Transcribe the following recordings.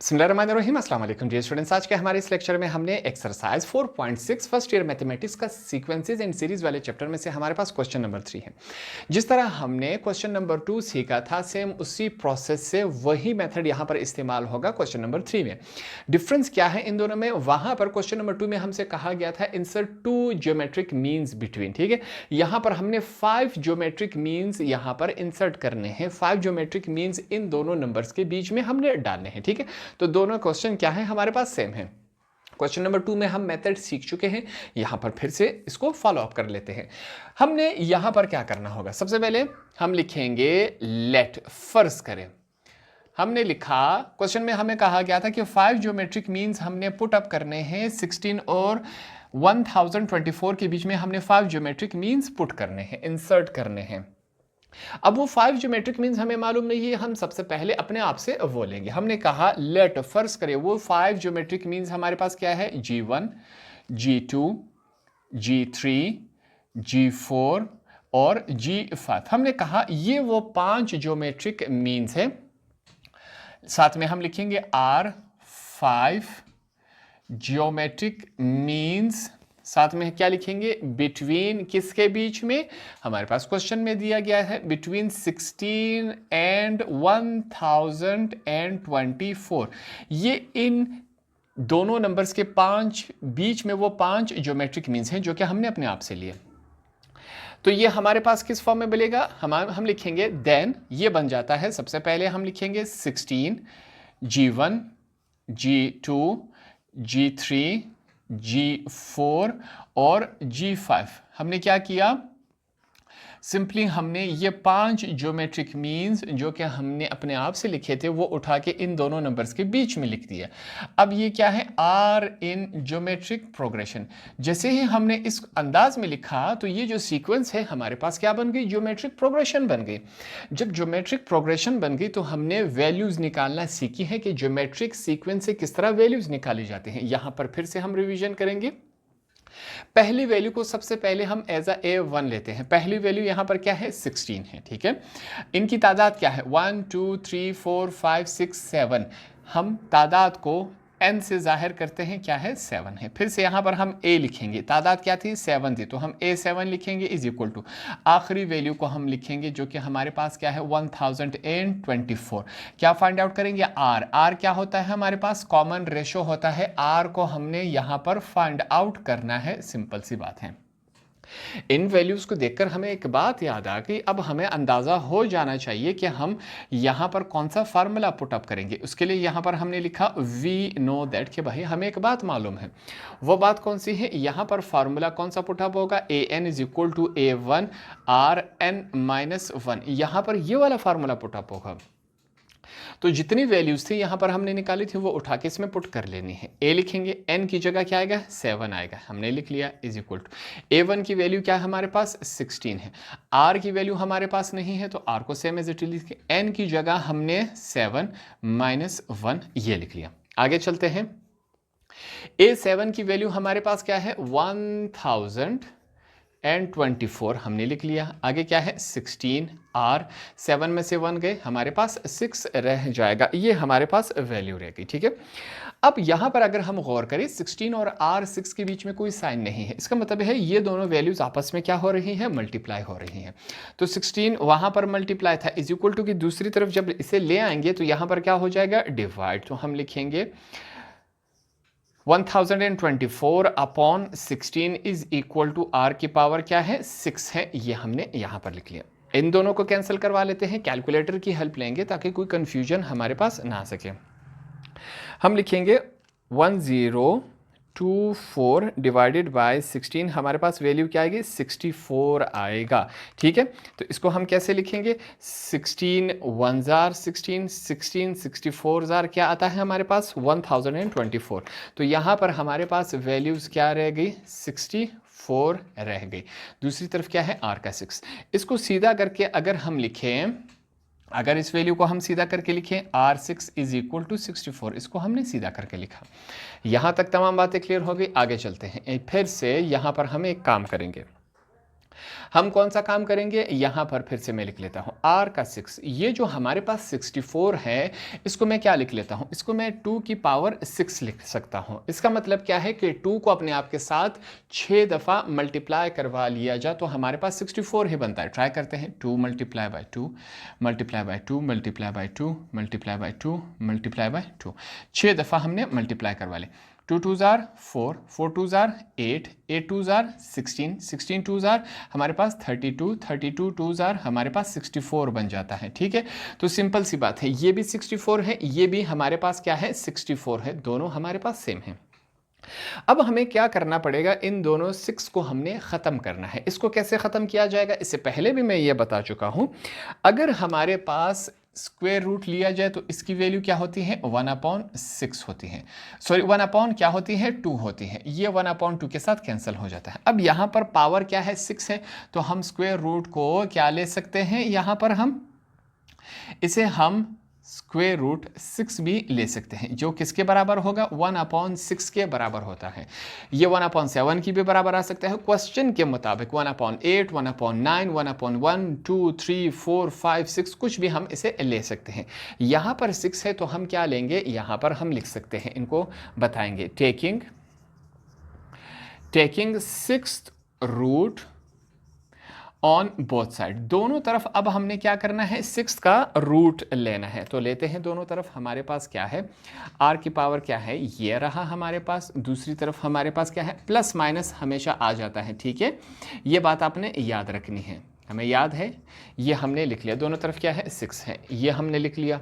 बिस्मिल्लाहिर्रहमानिर्रहीम, अस्सलाम वालेकुम डियर स्टूडेंट्स। आज के हमारे इस लेक्चर में हमने एक्सरसाइज 4.6 फर्स्ट ईयर मैथमेटिक्स का सीक्वेंसेस एंड सीरीज वाले चैप्टर में से हमारे पास क्वेश्चन नंबर 3 है। जिस तरह हमने क्वेश्चन नंबर 2 सीखा था, सेम उसी प्रोसेस से वही मेथड यहाँ पर इस्तेमाल होगा क्वेश्चन नंबर 3 में। डिफरेंस क्या है इन दोनों में? वहाँ पर क्वेश्चन नंबर 2 में हमसे कहा गया था इंसर्ट 2 ज्योमेट्रिक मीन्स बिटवीन, ठीक है। यहाँ पर हमने 5 ज्योमेट्रिक मीन्स यहाँ पर इंसर्ट करने हैं। 5 ज्योमेट्रिक मीन्स इन दोनों नंबर्स के बीच में हमने डालने हैं, ठीक है। तो दोनों क्वेश्चन क्या है, हमारे पास सेम है। क्वेश्चन नंबर 2 में हम मेथड सीख चुके हैं, यहां पर फिर से इसको फॉलो अप कर लेते हैं। हमने यहां पर क्या करना होगा, सबसे पहले हम लिखेंगे लेट। फर्ज करें हमने लिखा, क्वेश्चन में हमें कहा गया था कि 5 ज्योमेट्रिक मीन्स हमने पुट अप करने हैं। 16 और 1024 के बीच में हमने 5 ज्योमेट्रिक मीन्स पुट करने हैं, इंसर्ट करने हैं। अब वो 5 ज्योमेट्रिक मीन्स हमें मालूम नहीं है, हम सबसे पहले अपने आप से वो लेंगे। हमने कहा लेट, फर्ज करें वो 5 ज्योमेट्रिक मीन्स हमारे पास क्या है, G1, G2, G3, G4 और G5। हमने कहा ये वो 5 ज्योमेट्रिक मीन्स है। साथ में हम लिखेंगे R5 ज्योमेट्रिक मीन्स, साथ में क्या लिखेंगे, बिटवीन, किसके बीच में, हमारे पास क्वेश्चन में दिया गया है बिटवीन 16 एंड 1024। ये इन दोनों नंबर्स के 5 बीच में वो 5 ज्योमेट्रिक मीन्स हैं जो कि हमने अपने आप से लिए। तो ये हमारे पास किस फॉर्म में मिलेगा, हम लिखेंगे देन, ये बन जाता है, सबसे पहले हम लिखेंगे 16 G1, G2, G3, G4 और G5। हमने क्या किया, सिंपली हमने ये 5 ज्योमेट्रिक मीन्स जो कि हमने अपने आप से लिखे थे वो उठा के इन दोनों नंबर्स के बीच में लिख दिया। अब ये क्या है, आर इन ज्योमेट्रिक प्रोग्रेशन। जैसे ही हमने इस अंदाज में लिखा तो ये जो सीक्वेंस है हमारे पास क्या बन गई, ज्योमेट्रिक प्रोग्रेशन बन गई। जब ज्योमेट्रिक प्रोग्रेशन बन गई तो हमने वैल्यूज निकालना सीखी है कि ज्योमेट्रिक सीक्वेंस से किस तरह वैल्यूज निकाली जाती हैं। यहां पर फिर से हम रिवीजन करेंगे। पहली वैल्यू को सबसे पहले हम एज A1 लेते हैं। पहली वैल्यू यहां पर क्या है, 16 है, ठीक है। इनकी तादाद क्या है, 1 2 3 4 5 6 7। हम तादाद को n से जाहिर करते हैं, क्या है, 7 है। फिर से यहां पर हम a लिखेंगे, तादाद क्या थी, 7 थी, तो हम A7 लिखेंगे इज इक्वल टू आखिरी वैल्यू को हम लिखेंगे जो कि हमारे पास क्या है, 1024। क्या फाइंड आउट करेंगे, r क्या होता है, हमारे पास कॉमन रेशो होता है। r को हमने यहां पर फाइंड आउट करना है, सिंपल सी बात है। इन वैल्यूज को देखकर हमें एक बात याद आ गई, अब हमें अंदाजा हो जाना चाहिए कि हम यहां पर कौन सा फार्मूला पुट अप करेंगे। उसके लिए यहां पर हमने लिखा वी नो दैट, कि भाई हमें एक बात मालूम है। वो बात कौन सी है, यहां पर फार्मूला कौन सा पुट अप होगा, an is equal to A1 Rn-1। यहां पर ये वाला फार्मूला पुट अप होगा। तो जितनी वैल्यूज थी यहां पर हमने निकाली थी वो उठा के इसमें पुट कर लेनी है। a लिखेंगे, n की जगह क्या आएगा, 7 आएगा, हमने लिख लिया इज इक्वल टू A1 की वैल्यू क्या है, हमारे पास 16 है। r की वैल्यू हमारे पास नहीं है तो r को सेम एज इट इज लिख के n की जगह हमने 7 - 1 ये लिख लिया। आगे चलते हैं। A7 की वैल्यू हमारे पास क्या है, 1024 हमने लिख लिया। आगे क्या है, 16, r 7 में से 1 गए, हमारे पास 6 रह जाएगा। ये हमारे पास वैल्यू रह गई, ठीक है। अब यहां पर अगर हम गौर करें, 16 और r 6 के बीच में कोई साइन नहीं है, इसका मतलब है ये दोनों वैल्यूज आपस में क्या हो रही हैं, मल्टीप्लाई हो रही हैं। तो 16 वहां पर मल्टीप्लाई था, इज इक्वल टू की दूसरी तरफ जब इसे ले आएंगे तो यहां पर क्या हो जाएगा, डिवाइड। तो हम लिखेंगे 1024 upon 16 is equal to r की पावर क्या है, 6 है, ये हमने यहां पर लिख लिया। इन दोनों को कैंसिल करवा लेते हैं, कैलकुलेटर की हेल्प लेंगे ताकि कोई कंफ्यूजन हमारे पास ना आ सके। हम लिखेंगे 1024 डिवाइडेड बाय 16, हमारे पास वैल्यू क्या आएगी, 64 आएगा, ठीक है। तो इसको हम कैसे लिखेंगे, 16 1 जार 16, 16 64 जार क्या आता है हमारे पास, 1024। तो यहाँ पर हमारे पास वैल्यूज क्या रह गई, 64 रह गई। दूसरी तरफ क्या है, r का 6। इसको सीधा करके अगर हम लिखें, अगर इस वैल्यू को हम सीधा करके लिखें, R6 इज इक्वल टू 64, इसको हमने सीधा करके लिखा। यहां तक तमाम बातें क्लियर हो गई। आगे चलते हैं, फिर से यहां पर हम एक काम करेंगे। हम कौन सा काम करेंगे, यहाँ पर फिर से मैं लिख लेता हूँ r का 6। ये जो हमारे पास 64 है, इसको मैं क्या लिख लेता हूँ, इसको मैं 2 की पावर 6 लिख सकता हूँ। इसका मतलब क्या है कि 2 को अपने आप के साथ 6 दफ़ा मल्टीप्लाई करवा लिया जाए तो हमारे पास 64 ही बनता है। ट्राई करते हैं, 2 multiply by 2 multiply by 2 multiply by 2 multiply by 2 multiply by 2, 6 दफ़ा हमने मल्टीप्लाई करवा ले। 2 2 ज़ार 4, 4 2 ज़ार 8, 8 2 ज़ार 16, 16 2 ज़ार हमारे पास 32, 32 2 ज़ार हमारे पास 64 बन जाता है। ठीक है, तो सिंपल सी बात है, ये भी 64 है, ये भी हमारे पास क्या है, 64 है, दोनों हमारे पास सेम है। अब हमें क्या करना पड़ेगा, इन दोनों 6 को हमने ख़त्म करना है। इसको कैसे ख़त्म किया जाएगा, इससे पहले भी मैं ये बता चुका हूँ। अगर हमारे पास स्क्वायर रूट लिया जाए तो इसकी वैल्यू क्या होती है, 1/6 होती है, सॉरी 1 अपॉन क्या होती है, 2 होती है। ये 1/2 के साथ कैंसिल हो जाता है। अब यहाँ पर पावर क्या है, 6 है, तो हम स्क्वायर रूट को क्या ले सकते हैं, यहाँ पर हम इसे स्क्वायर रूट 6 भी ले सकते हैं, जो किसके बराबर होगा, 1/6 के बराबर होता है। ये 1/7 की भी बराबर आ सकता है क्वेश्चन के मुताबिक, 1/8, 1/9, 1/1, 2, 3, 4, 5, 6 कुछ भी हम इसे ले सकते हैं। यहाँ पर 6 है तो हम क्या लेंगे, यहाँ पर हम लिख सकते हैं, इनको बताएंगे, taking 6th root on both side, दोनों तरफ अब हमने क्या करना है, 6 का रूट लेना है। तो लेते हैं दोनों तरफ, हमारे पास क्या है, r की पावर क्या है, ये रहा हमारे पास, दूसरी तरफ हमारे पास क्या है, प्लस माइनस हमेशा आ जाता है। ठीक है, ये बात आपने याद रखनी है, हमें याद है, ये हमने लिख लिया, दोनों तरफ क्या है, 6 है, ये हमने लिख लिया।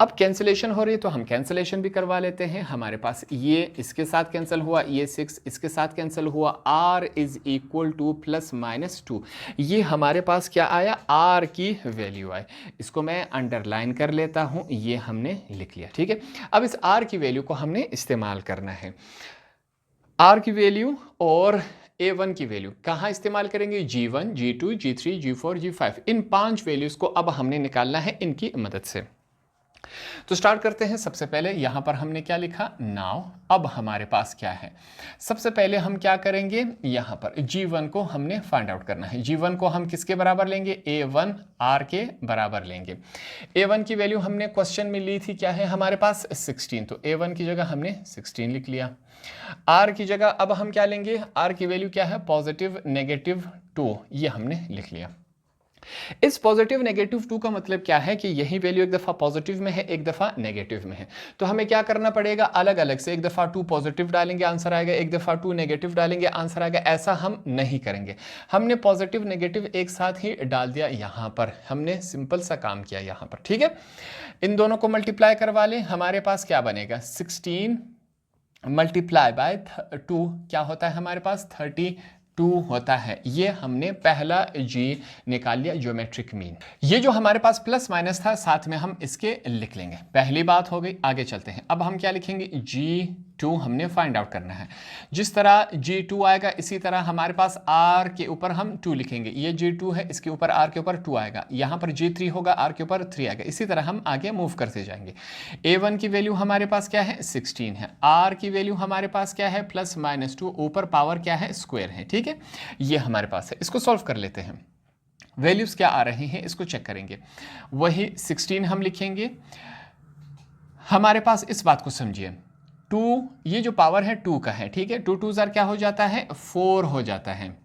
अब कैंसिलेशन हो रही है तो हम कैंसिलेशन भी करवा लेते हैं। हमारे पास ये इसके साथ कैंसिल हुआ, ये 6 इसके साथ कैंसिल हुआ, r इज इक्वल टू +-2, ये हमारे पास क्या आया, r की वैल्यू आई। इसको मैं अंडरलाइन कर लेता हूँ, ये हमने लिख लिया। ठीक है, अब इस r की वैल्यू को हमने इस्तेमाल करना है। r की वैल्यू और a1 की वैल्यू कहाँ इस्तेमाल करेंगे, g1, g2, g3, g4, g5, इन 5 वैल्यूज को अब हमने निकालना है इनकी मदद से। तो स्टार्ट करते हैं। सबसे पहले यहां पर हमने क्या लिखा, नाउ। अब हमारे पास क्या है, सबसे पहले हम क्या करेंगे, यहां पर g1 को हमने फाइंड आउट करना है। g1 को हम किसके बराबर लेंगे, a1 r के बराबर लेंगे। a1 की वैल्यू हमने क्वेश्चन में ली थी, क्या है हमारे पास 16, तो a1 की जगह हमने 16 लिख लिया। r की जगह अब हम क्या लेंगे, r की वैल्यू क्या है, पॉजिटिव नेगेटिव 2, ये हमने लिख लिया। इस पॉजिटिव नेगेटिव 2 का मतलब क्या है कि यही वैल्यू एक दफ़ा पॉजिटिव में है, एक दफ़ा नेगेटिव में है, तो हमें क्या करना पड़ेगा, अलग अलग से, एक दफ़ा 2 पॉजिटिव डालेंगे आंसर आएगा, एक दफ़ा 2 नेगेटिव डालेंगे आंसर आएगा, ऐसा हम नहीं करेंगे। हमने पॉजिटिव नेगेटिव एक साथ ही डाल दिया, यहाँ पर हमने सिंपल सा काम किया यहाँ पर। ठीक है, इन दोनों को मल्टीप्लाई करवा लें, हमारे पास क्या बनेगा, 16 मल्टीप्लाई बाय 2 क्या होता है हमारे पास, 32 होता है। ये हमने पहला g निकाल लिया, ज्योमेट्रिक मीन। ये जो हमारे पास प्लस माइनस था, साथ में हम इसके लिख लेंगे, पहली बात हो गई। आगे चलते हैं, अब हम क्या लिखेंगे, g2 हमने फाइंड आउट करना है। जिस तरह g2 आएगा इसी तरह हमारे पास r के ऊपर हम 2 लिखेंगे, ये g2 है, इसके ऊपर r के ऊपर 2 आएगा, यहाँ पर g3 होगा, r के ऊपर 3 आएगा, इसी तरह हम आगे मूव करते जाएंगे। a1 की वैल्यू हमारे पास क्या है, 16 है, r की वैल्यू हमारे पास क्या है, +-2, ऊपर पावर क्या है, स्क्वायर है। ठीक है, ये हमारे पास है। इसको सॉल्व कर लेते हैं, वैल्यूज क्या आ रही हैं इसको चेक करेंगे। वही 16 हम लिखेंगे। हमारे पास इस बात को समझिए, 2 ये जो पावर है 2 का है, ठीक है, 2 2 ज़ार क्या हो जाता है, 4 हो जाता है।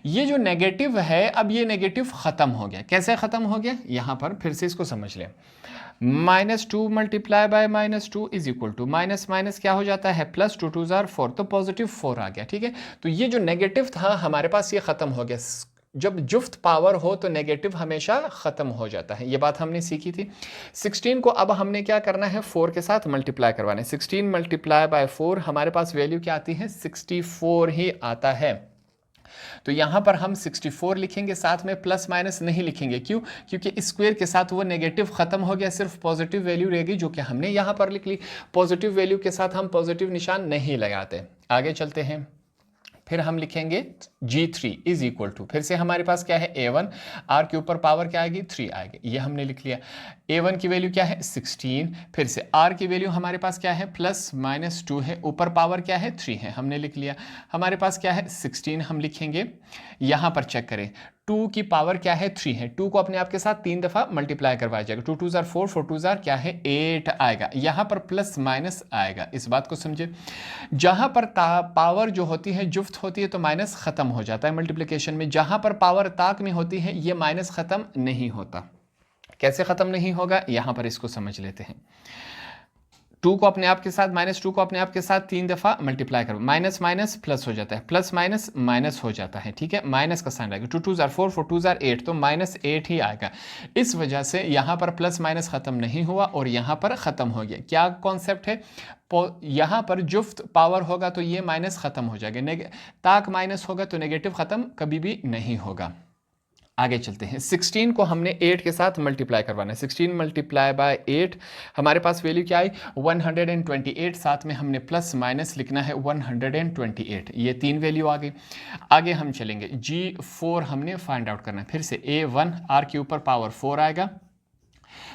ये जो नेगेटिव है, अब ये नेगेटिव खत्म हो गया। कैसे खत्म हो गया, यहां पर फिर से इसको समझ लें, -2 multiply by -2 is equal to minus minus क्या हो जाता है, +2 2 ज़ार 4, तो पॉजिटिव 4 आ गया। ठीक है, तो ये जो नेगेटिव था हमारे पास ये खत्म हो गया। जब जुफ्त पावर हो तो नेगेटिव हमेशा ख़त्म हो जाता है, ये बात हमने सीखी थी। 16 को अब हमने क्या करना है, 4 के साथ मल्टीप्लाई करवाना है। 16 मल्टीप्लाई बाय 4 हमारे पास वैल्यू क्या आती है, 64 ही आता है। तो यहां पर हम 64 लिखेंगे, साथ में प्लस माइनस नहीं लिखेंगे। क्यों, क्योंकि स्क्वायर के साथ वो नेगेटिव खत्म हो गया, सिर्फ पॉजिटिव वैल्यू रहेगी, जो कि हमने यहां पर लिख ली। पॉजिटिव वैल्यू के साथ हम पॉजिटिव निशान नहीं लगाते। आगे चलते हैं, फिर हम लिखेंगे G3 इज इक्वल टू, फिर से हमारे पास क्या है A1, R के ऊपर पावर क्या आएगी 3 आएगी, ये हमने लिख लिया। A1 की वैल्यू क्या है 16, फिर से R की वैल्यू हमारे पास क्या है +-2 है, ऊपर पावर क्या है 3 है, हमने लिख लिया। हमारे पास क्या है 16 हम लिखेंगे, यहाँ पर चेक करें 2 की पावर क्या है 3 है, 2 को अपने आप के साथ 3 दफ़ा मल्टीप्लाई करवाया जाएगा, 2 2 4, 4 2 क्या है 8 आएगा, यहाँ पर प्लस माइनस आएगा, इस बात को समझे। जहाँ पर पावर जो होती है जुफ्त होती है तो माइनस ख़त्म हो जाता है मल्टीप्लिकेशन में, जहाँ पर पावर ताक में होती है ये माइनस ख़त्म नहीं होता। कैसे ख़त्म नहीं होगा, यहाँ पर इसको समझ लेते हैं। 2 को अपने आप के साथ -2 को अपने आप के साथ 3 दफ़ा मल्टीप्लाई करो, माइनस माइनस प्लस हो जाता है, प्लस माइनस माइनस हो जाता है, ठीक है, माइनस का साइन आएगा, 2 2 4, 4 2 8, तो -8 ही आएगा। इस वजह से यहाँ पर प्लस माइनस ख़त्म नहीं हुआ और यहाँ पर ख़त्म हो गया। क्या कॉन्सेप्ट है, यहाँ पर जुफ्त पावर होगा तो ये माइनस ख़त्म हो जाएगा, ताक माइनस होगा तो नेगेटिव ख़त्म कभी भी नहीं होगा। आगे चलते हैं, 16 को हमने 8 के साथ मल्टीप्लाई करवाना है, 16 मल्टीप्लाई बाय 8 हमारे पास वैल्यू क्या आई 128, साथ में हमने प्लस माइनस लिखना है 128, ये 3 वैल्यू आ गई। आगे हम चलेंगे, G4 हमने फाइंड आउट करना है, फिर से A1 R के ऊपर पावर 4 आएगा,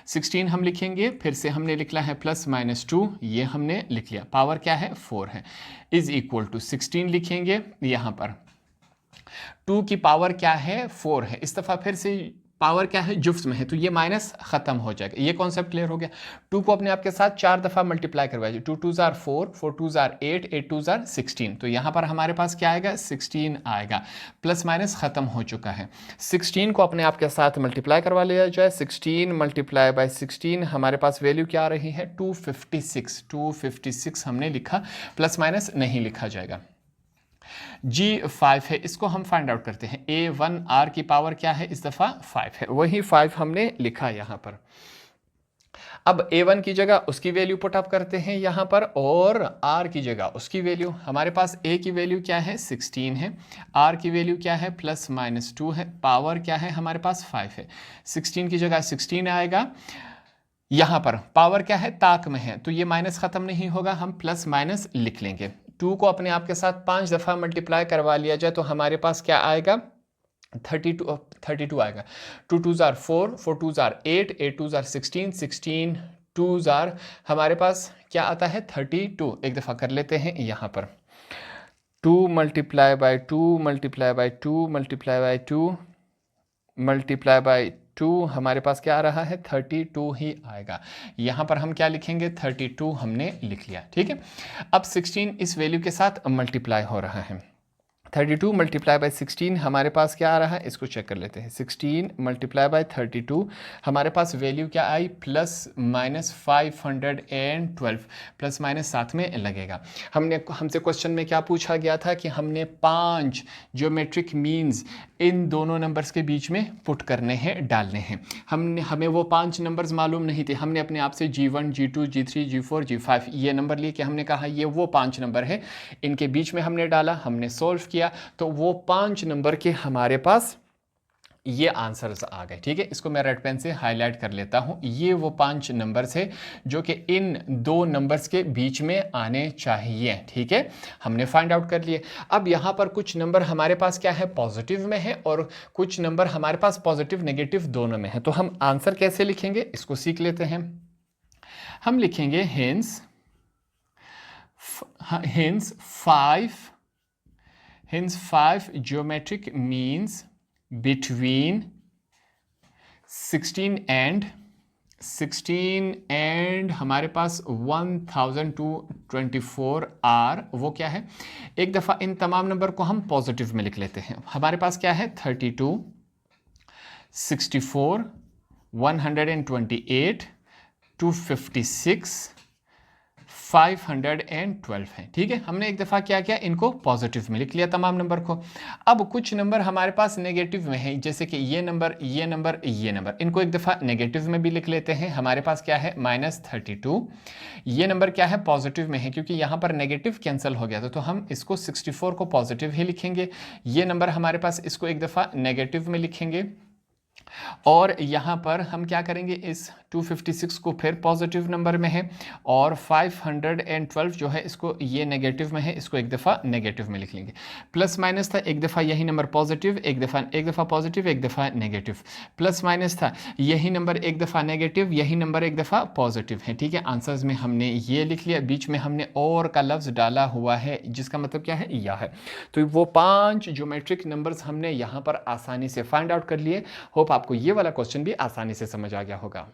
16 हम लिखेंगे, फिर से हमने लिखना है +-2, ये हमने लिख लिया, पावर क्या है 4 है, इज इक्वल टू 16 लिखेंगे, यहाँ पर 2 की पावर क्या है 4 है, इस दफ़ा फिर से पावर क्या है जुफ्त में है तो ये माइनस ख़त्म हो जाएगा। ये कॉन्सेप्ट क्लियर हो गया। 2 को अपने आप के साथ 4 दफ़ा मल्टीप्लाई करवाइए, 2 2 4, 4 2 8, 8 2 16, तो यहाँ पर हमारे पास क्या आएगा 16 आएगा, प्लस माइनस ख़त्म हो चुका है। 16 को अपने आप के साथ मल्टीप्लाई करवा लिया जाए, 16 मल्टीप्लाई बाय 16 हमारे पास वैल्यू क्या आ रही है 256 हमने लिखा, प्लस माइनस नहीं लिखा जाएगा। G5 है, इसको हम फाइंड आउट करते हैं। A1 R की पावर क्या है इस दफ़ा 5 है, वही 5 हमने लिखा यहाँ पर। अब A1 की जगह उसकी वैल्यू पुट अप करते हैं यहाँ पर, और R की जगह उसकी वैल्यू, हमारे पास A की वैल्यू क्या है 16 है, R की वैल्यू क्या है +-2 है, पावर क्या है हमारे पास 5 है, 16 की जगह 16 आएगा, यहाँ पर पावर क्या है ताक में है तो ये माइनस ख़त्म नहीं होगा, हम प्लस माइनस लिख लेंगे। 2 को अपने आप के साथ 5 दफ़ा मल्टीप्लाई करवा लिया जाए तो हमारे पास क्या आएगा 32 आएगा, 2 2 4, 4 2 8, 8 2 16, 16 2 हमारे पास क्या आता है 32। एक दफ़ा कर लेते हैं यहाँ पर, 2 multiply by 2 multiply by 2 multiply by 2 multiply by 2 हमारे पास क्या आ रहा है 32 ही आएगा। यहाँ पर हम क्या लिखेंगे 32 हमने लिख लिया, ठीक है। अब 16 इस वैल्यू के साथ मल्टीप्लाई हो रहा है, 32 मल्टीप्लाई बाय 16 हमारे पास क्या आ रहा है, इसको चेक कर लेते हैं। 16 मल्टीप्लाई बाय 32 हमारे पास वैल्यू क्या आई +-512, प्लस माइनस साथ में लगेगा। हमसे क्वेश्चन में क्या पूछा गया था कि हमने 5 ज्योमेट्रिक मीन्स इन दोनों नंबर्स के बीच में पुट करने हैं, डालने हैं। हमें वो 5 नंबर्स मालूम नहीं थे, हमने अपने आप से G1 G2 G3 G4 G5 ये नंबर लिए कि हमने कहा ये वो 5 नंबर है, इनके बीच में हमने डाला, हमने सोल्व किया तो वो 5 नंबर के हमारे पास ये आंसर्स आ गए, ठीक है। इसको मैं रेड पेन से हाईलाइट कर लेता हूं, ये वो 5 नंबर्स है जो कि इन 2 नंबर्स के बीच में आने चाहिए, ठीक है। हमने फाइंड आउट कर लिए। अब यहां पर कुछ नंबर हमारे पास क्या है पॉजिटिव में है और कुछ नंबर हमारे पास पॉजिटिव नेगेटिव दोनों में है, तो हम आंसर कैसे लिखेंगे इसको सीख लेते हैं। हम लिखेंगे hence 5 geometric means between 16 and हमारे पास 1224 आर, वो क्या है, एक दफ़ा इन तमाम नंबर को हम पॉजिटिव में लिख लेते हैं। हमारे पास क्या है 32 64 128 256 512 है, ठीक है। हमने एक दफ़ा क्या किया इनको पॉजिटिव में लिख लिया तमाम नंबर को। अब कुछ नंबर हमारे पास नेगेटिव में है, जैसे कि ये नंबर ये नंबर ये नंबर, इनको एक दफ़ा नेगेटिव में भी लिख लेते हैं। हमारे पास क्या है -32, ये नंबर क्या है पॉजिटिव में है क्योंकि यहाँ पर नेगेटिव कैंसिल हो गया था, तो हम इसको 64 को पॉजिटिव ही लिखेंगे। ये नंबर हमारे पास, इसको एक दफ़ा नेगेटिव में लिखेंगे और यहाँ पर हम क्या करेंगे, इस 256 को फिर पॉजिटिव नंबर में है और 512 जो है इसको ये नेगेटिव में है, इसको एक दफ़ा नेगेटिव में लिख लेंगे। प्लस माइनस था, एक दफ़ा यही नंबर पॉजिटिव, एक दफ़ा पॉजिटिव, एक दफ़ा नेगेटिव। प्लस माइनस था, यही नंबर एक दफ़ा नेगेटिव, यही नंबर एक दफ़ा पॉजिटिव है। ठीक है, आंसर्स में हमने ये लिख लिया, बीच में हमने और का लफ्ज़ डाला हुआ है जिसका मतलब क्या है, या है। तो वो 5 ज्योमेट्रिक नंबर्स हमने यहाँ पर आसानी से फाइंड आउट कर लिए। होप आपको ये वाला क्वेश्चन भी आसानी से समझ आ गया होगा।